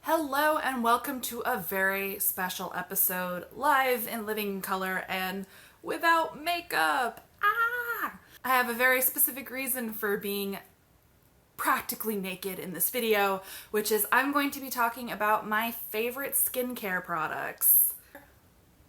Hello and welcome to a very special episode, live in living color and without makeup. I have a very specific reason for being practically naked in this video, which is I'm going to be talking about my favorite skincare products.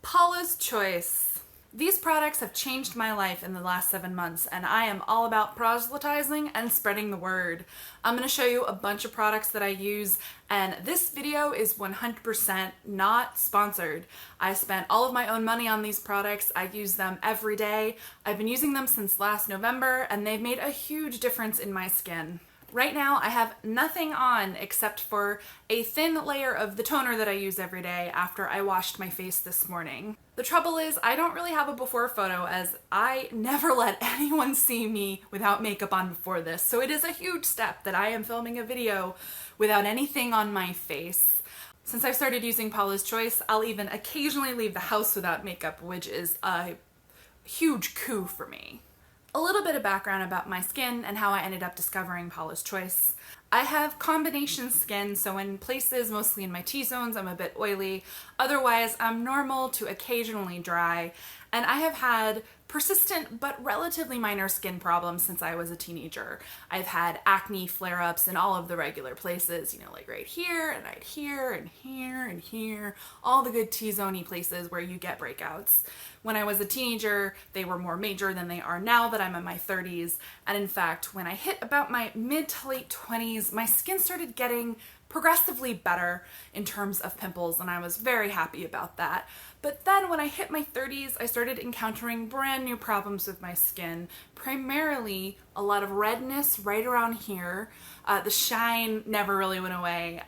Paula's Choice. These products have changed my life in the last 7 months, and I am all about proselytizing and spreading the word. I'm going to show you a bunch of products that I use, and this video is 100% not sponsored. I spent all of my own money on these products. I use them every day. I've been using them since last November, and they've made a huge difference in my skin. Right now, I have nothing on except for a thin layer of the toner that I use every day after I washed my face this morning. The trouble is, I don't really have a before photo as I never let anyone see me without makeup on before this, so it is a huge step that I am filming a video without anything on my face. Since I started using Paula's Choice, I'll even occasionally leave the house without makeup, which is a huge coup for me. A little bit of background about my skin and how I ended up discovering Paula's Choice. I have combination skin, so in places, mostly in my T-zones, I'm a bit oily. Otherwise, I'm normal to occasionally dry, and I have had persistent but relatively minor skin problems since I was a teenager. I've had acne flare-ups in all of the regular places, you know, like right here, and right here, and here, and here, all the good T-zone-y places where you get breakouts. When I was a teenager, they were more major than they are now that I'm in my 30s, and in fact, when I hit about my mid to late 20s, my skin started getting progressively better in terms of pimples, and I was very happy about that. But then when I hit my 30s, I started encountering brand new problems with my skin, primarily a lot of redness right around here. The shine never really went away.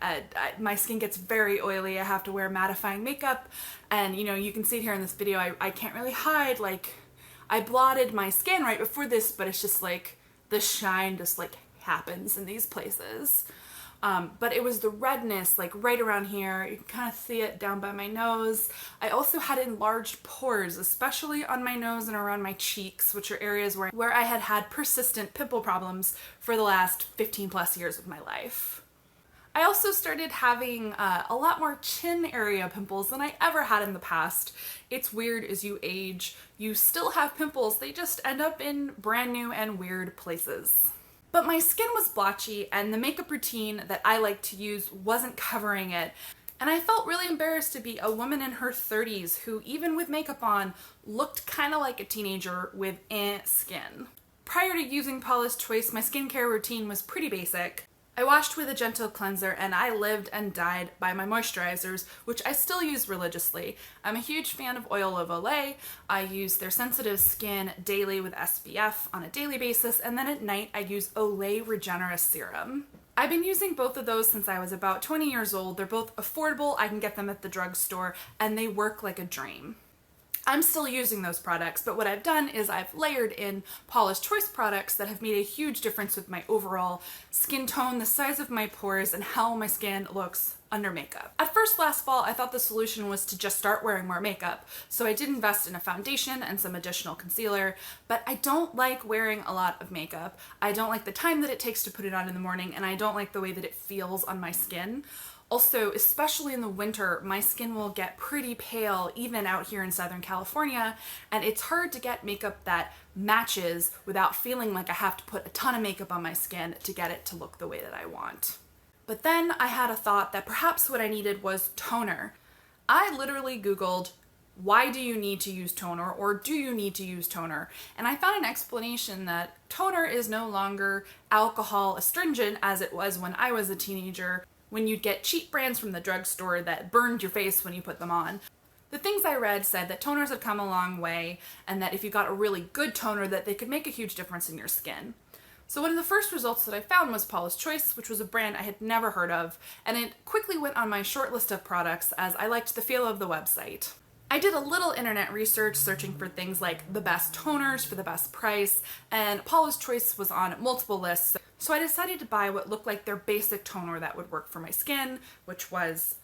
My skin gets very oily. I have to wear mattifying makeup, and you know, you can see it here in this video, I can't really hide, like, I blotted my skin right before this, but it's just like, the shine just like happens in these places. But it was the redness, like right around here. You can kind of see it down by my nose. I also had enlarged pores, especially on my nose and around my cheeks, which are areas where I had had persistent pimple problems for the last 15 plus years of my life. I also started having a lot more chin area pimples than I ever had in the past. It's weird, as you age, you still have pimples, they just end up in brand new and weird places. But my skin was blotchy, and the makeup routine that I like to use wasn't covering it. And I felt really embarrassed to be a woman in her 30s who, even with makeup on, looked kind of like a teenager with skin. Prior to using Paula's Choice, my skincare routine was pretty basic. I washed with a gentle cleanser, and I lived and died by my moisturizers, which I still use religiously. I'm a huge fan of Oil of Olay. I use their sensitive skin daily with SPF on a daily basis, and then at night I use Olay Regenerist Serum. I've been using both of those since I was about 20 years old. They're both affordable, I can get them at the drugstore, and they work like a dream. I'm still using those products, but what I've done is I've layered in Paula's Choice products that have made a huge difference with my overall skin tone, the size of my pores, and how my skin looks under makeup. At first last fall, I thought the solution was to just start wearing more makeup, so I did invest in a foundation and some additional concealer, but I don't like wearing a lot of makeup. I don't like the time that it takes to put it on in the morning, and I don't like the way that it feels on my skin. Also, especially in the winter, my skin will get pretty pale, even out here in Southern California, and it's hard to get makeup that matches without feeling like I have to put a ton of makeup on my skin to get it to look the way that I want. But then I had a thought that perhaps what I needed was toner. I literally Googled, why do you need to use toner, or do you need to use toner? And I found an explanation that toner is no longer alcohol astringent as it was when I was a teenager, when you'd get cheap brands from the drugstore that burned your face when you put them on. The things I read said that toners had come a long way, and that if you got a really good toner, that they could make a huge difference in your skin. So one of the first results that I found was Paula's Choice, which was a brand I had never heard of, and it quickly went on my short list of products as I liked the feel of the website. I did a little internet research searching for things like the best toners for the best price, and Paula's Choice was on multiple lists, so I decided to buy what looked like their basic toner that would work for my skin, which was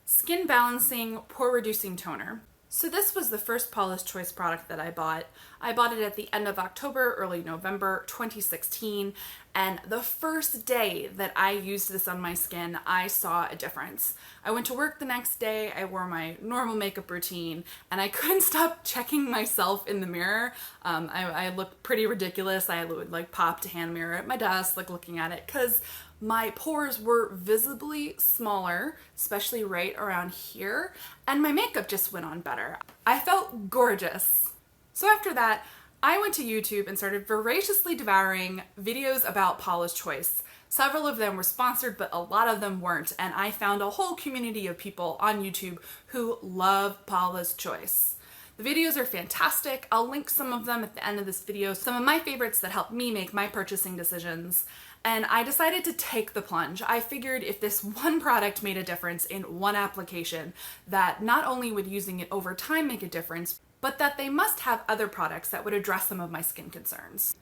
Skin Balancing Pore Reducing Toner. So this was the first Paula's Choice product that I bought. I bought it at the end of October, early November 2016, and the first day that I used this on my skin, I saw a difference. I went to work the next day, I wore my normal makeup routine, and I couldn't stop checking myself in the mirror. I looked pretty ridiculous. I would like pop to hand mirror at my desk, like looking at it, because my pores were visibly smaller, especially right around here, and my makeup just went on better. I felt gorgeous. So after that, I went to YouTube and started voraciously devouring videos about Paula's Choice. Several of them were sponsored, but a lot of them weren't, and I found a whole community of people on YouTube who love Paula's Choice. The videos are fantastic. I'll link some of them at the end of this video, some of my favorites that helped me make my purchasing decisions. And I decided to take the plunge. I figured if this one product made a difference in one application, that not only would using it over time make a difference, but that they must have other products that would address some of my skin concerns.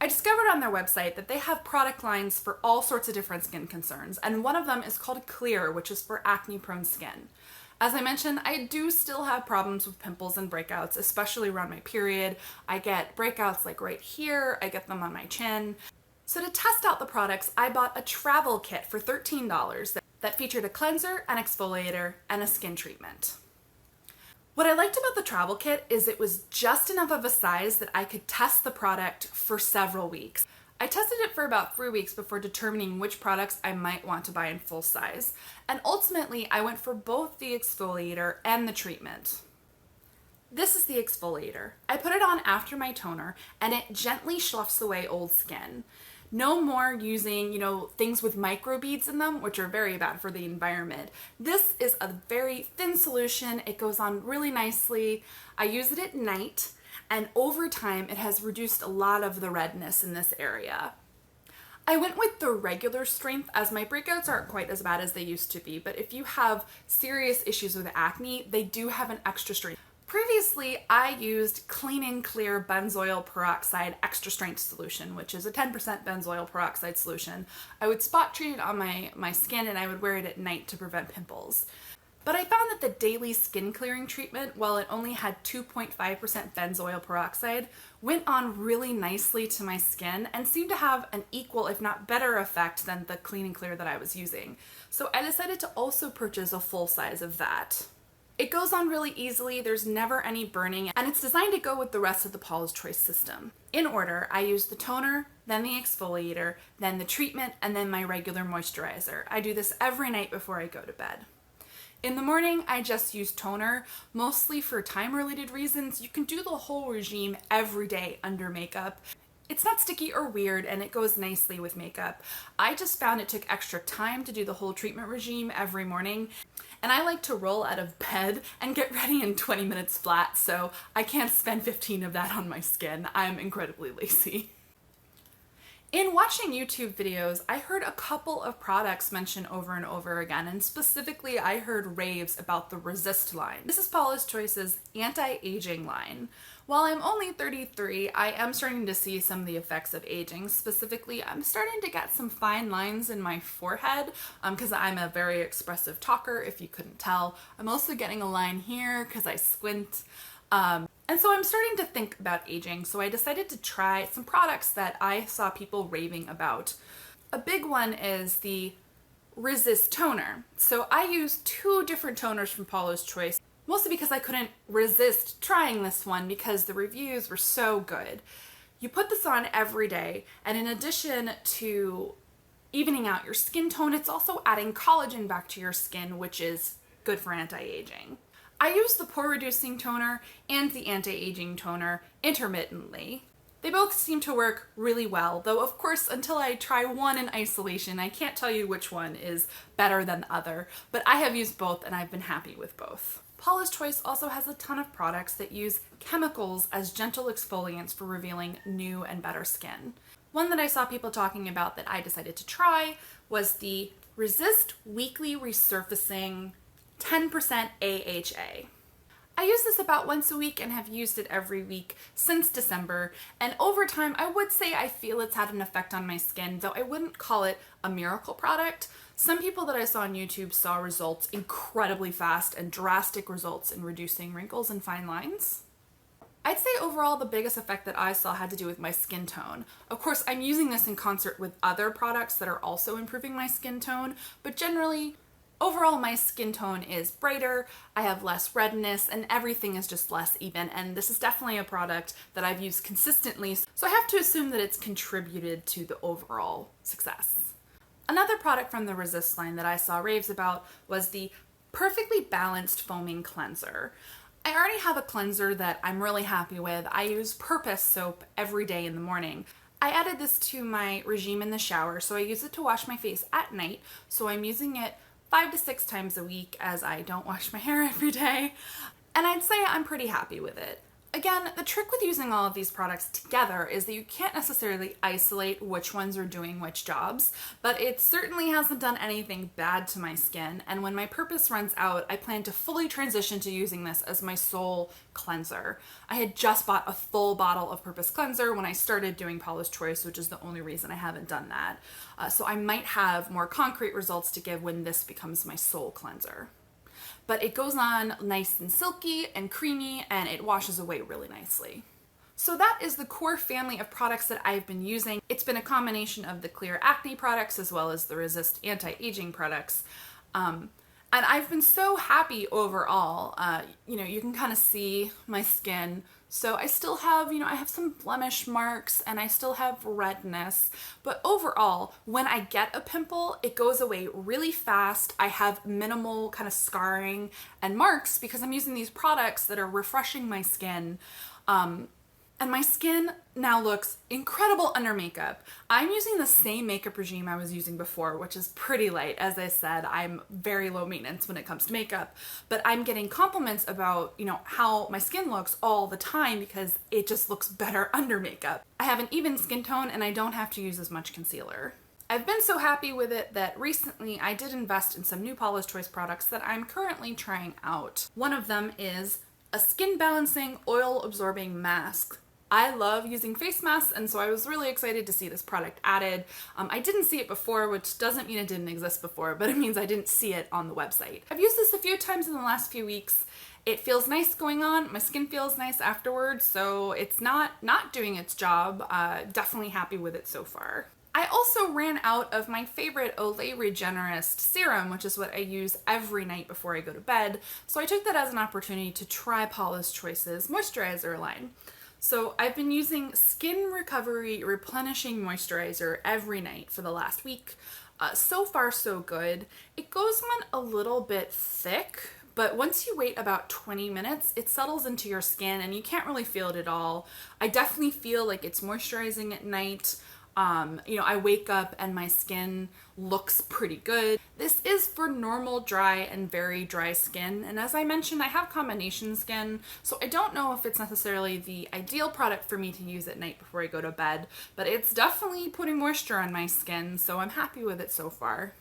I discovered on their website that they have product lines for all sorts of different skin concerns, and one of them is called Clear, which is for acne-prone skin. As I mentioned, I do still have problems with pimples and breakouts, especially around my period. I get breakouts like right here, I get them on my chin. So to test out the products, I bought a travel kit for $13 that featured a cleanser, an exfoliator, and a skin treatment. What I liked about the travel kit is it was just enough of a size that I could test the product for several weeks. I tested it for about 3 weeks before determining which products I might want to buy in full size. And ultimately, I went for both the exfoliator and the treatment. This is the exfoliator. I put it on after my toner, and it gently sloughs away old skin. No more using, things with microbeads in them, which are very bad for the environment. This is a very thin solution. It goes on really nicely. I use it at night, and over time, it has reduced a lot of the redness in this area. I went with the regular strength as my breakouts aren't quite as bad as they used to be, but if you have serious issues with acne, they do have an extra strength. Previously, I used Clean & Clear benzoyl peroxide extra strength solution, which is a 10% benzoyl peroxide solution. I would spot treat it on my skin, and I would wear it at night to prevent pimples. But I found that the daily skin clearing treatment, while it only had 2.5% benzoyl peroxide, went on really nicely to my skin and seemed to have an equal, if not better, effect than the Clean & Clear that I was using. So I decided to also purchase a full size of that. It goes on really easily, there's never any burning, and it's designed to go with the rest of the Paula's Choice system. In order, I use the toner, then the exfoliator, then the treatment, and then my regular moisturizer. I do this every night before I go to bed. In the morning, I just use toner, mostly for time-related reasons. You can do the whole regime every day under makeup. It's not sticky or weird, and it goes nicely with makeup. I just found it took extra time to do the whole treatment regime every morning, and I like to roll out of bed and get ready in 20 minutes flat, so I can't spend 15 of that on my skin. I'm incredibly lazy. In watching YouTube videos, I heard a couple of products mentioned over and over again, and specifically I heard raves about the Resist line. This is Paula's Choice's anti-aging line. While I'm only 33, I am starting to see some of the effects of aging. Specifically, I'm starting to get some fine lines in my forehead because I'm a very expressive talker, if you couldn't tell. I'm also getting a line here because I squint. And so I'm starting to think about aging, so I decided to try some products that I saw people raving about. A big one is the Resist toner. So I used 2 different toners from Paula's Choice, mostly because I couldn't resist trying this one because the reviews were so good. You put this on every day, and in addition to evening out your skin tone, it's also adding collagen back to your skin, which is good for anti-aging. I use the pore reducing toner and the anti-aging toner intermittently. They both seem to work really well, though of course until I try one in isolation, I can't tell you which one is better than the other, but I have used both and I've been happy with both. Paula's Choice also has a ton of products that use chemicals as gentle exfoliants for revealing new and better skin. One that I saw people talking about that I decided to try was the Resist Weekly Resurfacing 10% AHA. I use this about once a week and have used it every week since December, and over time I would say I feel it's had an effect on my skin, though I wouldn't call it a miracle product. Some people that I saw on YouTube saw results incredibly fast and drastic results in reducing wrinkles and fine lines. I'd say overall the biggest effect that I saw had to do with my skin tone. Of course, I'm using this in concert with other products that are also improving my skin tone, but generally, overall my skin tone is brighter, I have less redness, and everything is just less even, and this is definitely a product that I've used consistently, so I have to assume that it's contributed to the overall success. Another product from the Resist line that I saw raves about was the Perfectly Balanced Foaming Cleanser. I already have a cleanser that I'm really happy with. I use Purpose soap every day in the morning. I added this to my regime in the shower, so I use it to wash my face at night, so I'm using it 5 to 6 times a week as I don't wash my hair every day, and I'd say I'm pretty happy with it. Again, the trick with using all of these products together is that you can't necessarily isolate which ones are doing which jobs, but it certainly hasn't done anything bad to my skin, and when my Purpose runs out, I plan to fully transition to using this as my sole cleanser. I had just bought a full bottle of Purpose cleanser when I started doing Paulas Choice, which is the only reason I haven't done that. So I might have more concrete results to give when this becomes my sole cleanser. But it goes on nice and silky and creamy, and it washes away really nicely. So that is the core family of products that I've been using. It's been a combination of the Clear Acne products as well as the Resist Anti-Aging products. And I've been so happy overall. You can kind of see my skin. So I still have, I have some blemish marks and I still have redness. But overall, when I get a pimple, it goes away really fast. I have minimal kind of scarring and marks because I'm using these products that are refreshing my skin. And my skin now looks incredible under makeup. I'm using the same makeup regime I was using before, which is pretty light. As I said, I'm very low maintenance when it comes to makeup, but I'm getting compliments about, how my skin looks all the time because it just looks better under makeup. I have an even skin tone and I don't have to use as much concealer. I've been so happy with it that recently I did invest in some new Paula's Choice products that I'm currently trying out. One of them is a skin balancing oil absorbing mask. I love using face masks, and so I was really excited to see this product added. I didn't see it before, which doesn't mean it didn't exist before, but it means I didn't see it on the website. I've used this a few times in the last few weeks. It feels nice going on. My skin feels nice afterwards, so it's not doing its job. Definitely happy with it so far. I also ran out of my favorite Olay Regenerist serum, which is what I use every night before I go to bed, so I took that as an opportunity to try Paula's Choice's moisturizer line. So I've been using Skin Recovery Replenishing Moisturizer every night for the last week. So far, so good. It goes on a little bit thick, but once you wait about 20 minutes, it settles into your skin and you can't really feel it at all. I definitely feel like it's moisturizing at night. I wake up and my skin looks pretty good. This is for normal, dry, and very dry skin. And as I mentioned, I have combination skin, so I don't know if it's necessarily the ideal product for me to use at night before I go to bed, but it's definitely putting moisture on my skin, so I'm happy with it so far.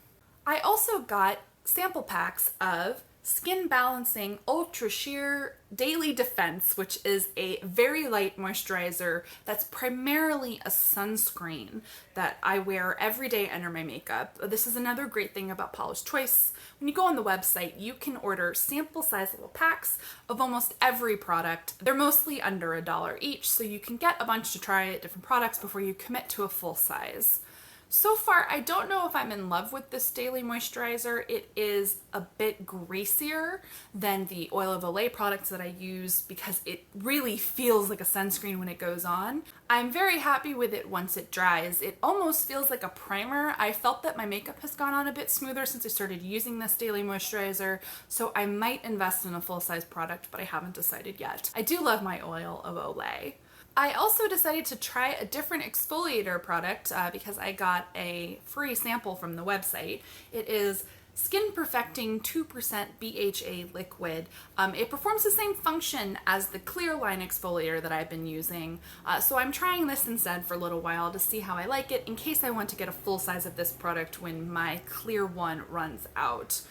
I also got sample packs of Skin Balancing Ultra Sheer Daily Defense, which is a very light moisturizer that's primarily a sunscreen that I wear every day under my makeup. This is another great thing about Paulas Choice. When you go on the website, you can order sample size little packs of almost every product. They're mostly under $1 each, so you can get a bunch to try different products before you commit to a full size. So far, I don't know if I'm in love with this daily moisturizer. It is a bit greasier than the Oil of Olay products that I use because it really feels like a sunscreen when it goes on. I'm very happy with it once it dries. It almost feels like a primer. I felt that my makeup has gone on a bit smoother since I started using this daily moisturizer, so I might invest in a full-size product, but I haven't decided yet. I do love my Oil of Olay. I also decided to try a different exfoliator product because I got a free sample from the website. It is Skin Perfecting 2% BHA liquid. It performs the same function as the clear line exfoliator that I've been using, so I'm trying this instead for a little while to see how I like it in case I want to get a full size of this product when my clear one runs out.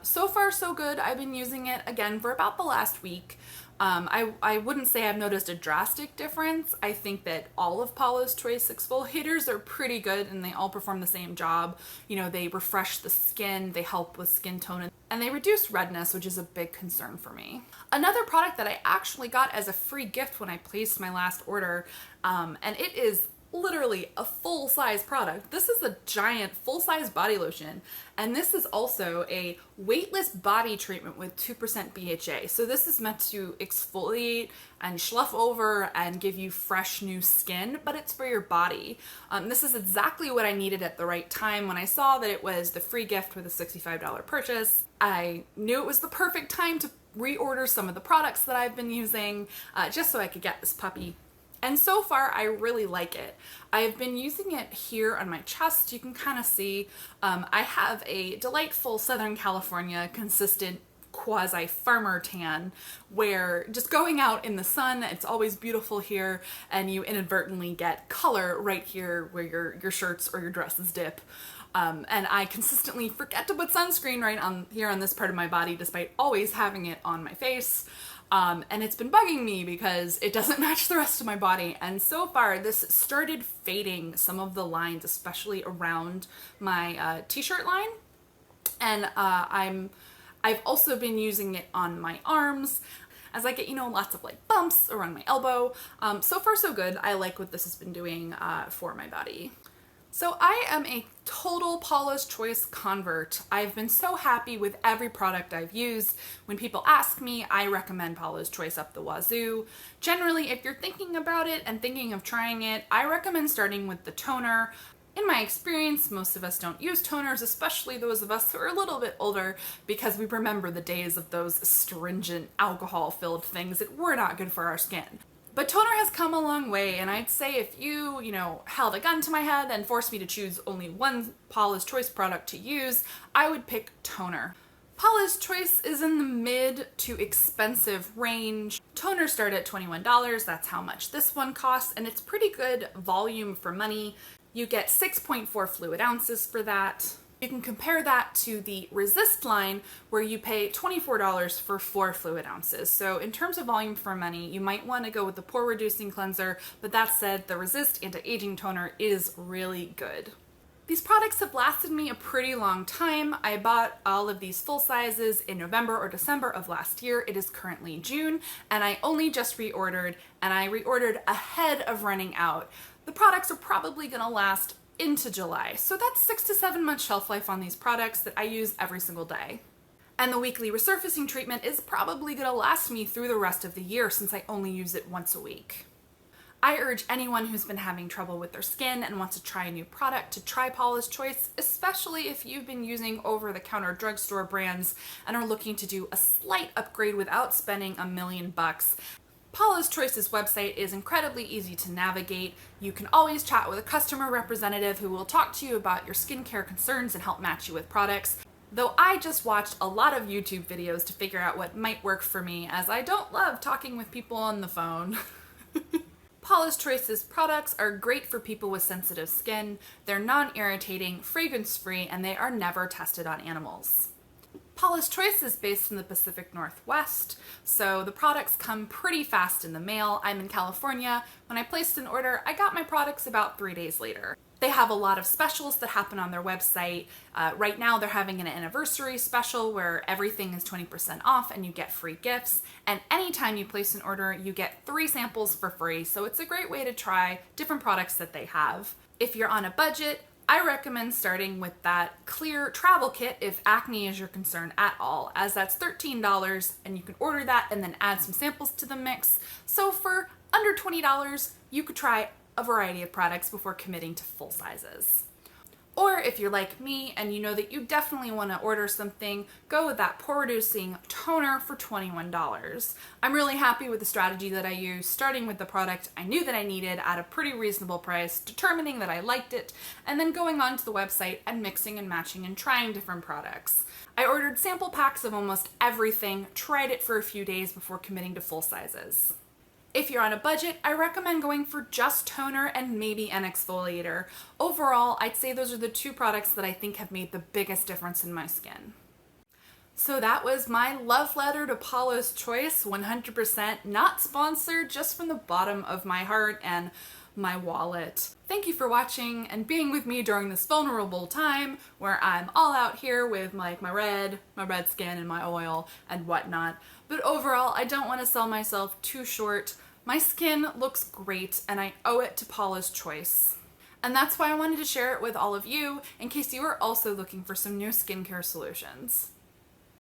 So far so good. I've been using it again for about the last week. I wouldn't say I've noticed a drastic difference. I think that all of Paula's Choice exfoliators are pretty good and they all perform the same job. You know, they refresh the skin, they help with skin tone, and they reduce redness, which is a big concern for me. Another product that I actually got as a free gift when I placed my last order, and it is literally a full-size product. This is a giant full-size body lotion, and this is also a weightless body treatment with 2% BHA. So this is meant to exfoliate and slough over and give you fresh new skin, but it's for your body. This is exactly what I needed at the right time. When I saw that it was the free gift with a $65 purchase, I knew it was the perfect time to reorder some of the products that I've been using, just so I could get this puppy. And so far, I really like it. I've been using it here on my chest. You can kind of see I have a delightful Southern California consistent quasi-farmer tan where just going out in the sun, it's always beautiful here, and you inadvertently get color right here where your shirts or your dresses dip. And I consistently forget to put sunscreen right on here on this part of my body despite always having it on my face. And it's been bugging me because it doesn't match the rest of my body. And so far, this started fading some of the lines, especially around my t-shirt line. And I've also been using it on my arms as I get, lots of like bumps around my elbow. So far, so good. I like what this has been doing for my body. So I am a total Paula's Choice convert. I've been so happy with every product I've used. When people ask me, I recommend Paula's Choice up the wazoo. Generally, if you're thinking about it and thinking of trying it, I recommend starting with the toner. In my experience, most of us don't use toners, especially those of us who are a little bit older, because we remember the days of those astringent, alcohol-filled things that were not good for our skin. But toner has come a long way, and I'd say if you, held a gun to my head and forced me to choose only one Paula's Choice product to use, I would pick toner. Paula's Choice is in the mid to expensive range. Toners start at $21, that's how much this one costs, and it's pretty good volume for money. You get 6.4 fluid ounces for that. You can compare that to the Resist line where you pay $24 for 4 fluid ounces. So in terms of volume for money, you might want to go with the pore reducing cleanser, but that said, the Resist Anti-Aging Toner is really good. These products have lasted me a pretty long time. I bought all of these full sizes in November or December of last year. It is currently June, and I only just reordered, and I reordered ahead of running out. The products are probably gonna last into July. So that's 6 to 7 months shelf life on these products that I use every single day. And the weekly resurfacing treatment is probably gonna last me through the rest of the year since I only use it once a week. I urge anyone who's been having trouble with their skin and wants to try a new product to try Paula's Choice, especially if you've been using over-the-counter drugstore brands and are looking to do a slight upgrade without spending $1 million. Paula's Choice's website is incredibly easy to navigate. You can always chat with a customer representative who will talk to you about your skincare concerns and help match you with products. Though I just watched a lot of YouTube videos to figure out what might work for me, as I don't love talking with people on the phone. Paula's Choice's products are great for people with sensitive skin. They're non-irritating, fragrance-free, and they are never tested on animals. Paula's Choice is based in the Pacific Northwest, so the products come pretty fast in the mail. I'm in California. When I placed an order, I got my products about 3 days later. They have a lot of specials that happen on their website. Right now they're having an anniversary special where everything is 20% off and you get free gifts. And anytime you place an order, you get 3 samples for free. So it's a great way to try different products that they have. If you're on a budget, I recommend starting with that clear travel kit if acne is your concern at all, as that's $13 and you can order that and then add some samples to the mix. So for under $20, you could try a variety of products before committing to full sizes. Or if you're like me and you know that you definitely want to order something, go with that pore reducing toner for $21. I'm really happy with the strategy that I used, starting with the product I knew that I needed at a pretty reasonable price, determining that I liked it, and then going onto the website and mixing and matching and trying different products. I ordered sample packs of almost everything, tried it for a few days before committing to full sizes. If you're on a budget, I recommend going for just toner and maybe an exfoliator. Overall, I'd say those are the 2 products that I think have made the biggest difference in my skin. So that was my love letter to Paulas Choice, 100% not sponsored, just from the bottom of my heart and my wallet. Thank you for watching and being with me during this vulnerable time where I'm all out here with like my red skin and my oil and whatnot. But overall, I don't want to sell myself too short. My skin looks great and I owe it to Paulas Choice. And that's why I wanted to share it with all of you in case you are also looking for some new skincare solutions.